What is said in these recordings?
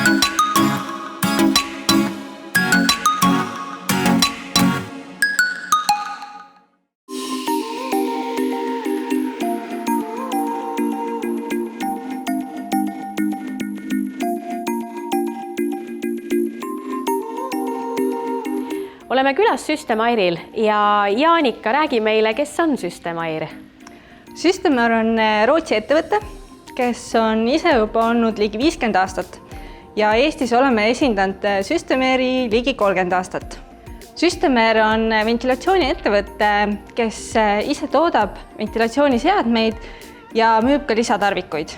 Oleme külas Systemairil ja Jaanika, räägi meile, kes on Systemair? Systemair on Rootsi ettevõte, kes on ise juba olnud ligi 50 aastat ja Eestis oleme esindanud Systemairi ligi 30 aastat. Systemair on ventilatsiooniettevõte, kes ise toodab ventilatsiooniseadmeid ja müüb ka lisatarvikuid.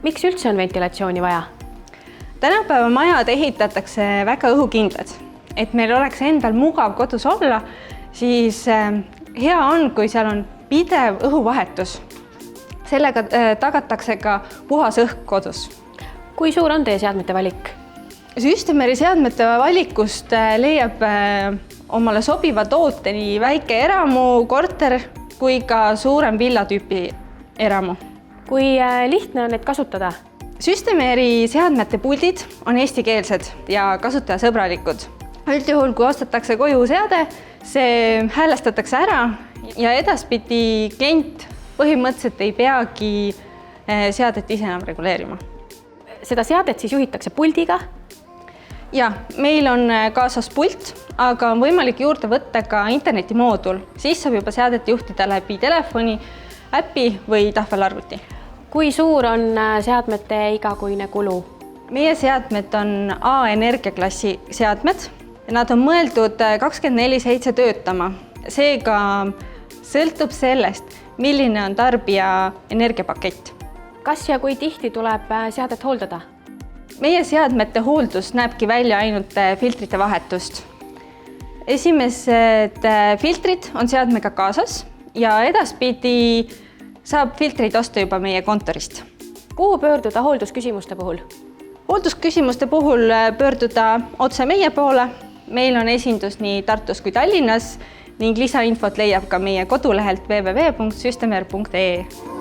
Miks üldse on ventilatsiooni vaja? Tänapäeva majad ehitatakse väga õhukindlad. Et meil oleks endal mugav kodus olla, siis hea on, kui seal on pidev õhuvahetus. Sellega tagatakse ka puhas õhk kodus. Kui suur on teie seadmete valik? Systemairi seadmete valikust leiab omale sobiva toote nii väike eramu, korter kui ka suurem villatüüpi eramu. Kui lihtne on neid kasutada? Systemairi seadmete puldid on eestikeelsed ja kasutajasõbralikud. Üldjuhul, kui ostetakse koju seade, see häälestatakse ära ja edaspidi klient põhimõtteliselt ei peagi seadet ise enam reguleerima. Seda seadet siis juhitakse puldiga? Ja, meil on kaasas pult, aga on võimalik juurde võtta ka internetimoodul. Siis saab juba seadet juhtida läbi telefoni, äpi või tahvelarvuti. Kui suur on seadmete igakuine kulu? Meie seadmed on A-energiaklassi seadmed. Nad on mõeldud 24/7 töötama. Seega sõltub sellest, milline on tarbija energiapakett. Kas ja kui tihti tuleb seadet hooldada? Meie seadmete hooldus näebki välja ainult filtrite vahetust. Esimesed filtrid on seadmega kaasas ja edaspidi saab filtreid osta juba meie kontorist. Kuhu pöörduda hooldusküsimuste puhul? Hooldusküsimuste puhul pöörduda otse meie poole. Meil on esindus nii Tartus kui Tallinnas ning lisainfot leiab ka meie kodulehelt www.systemair.ee.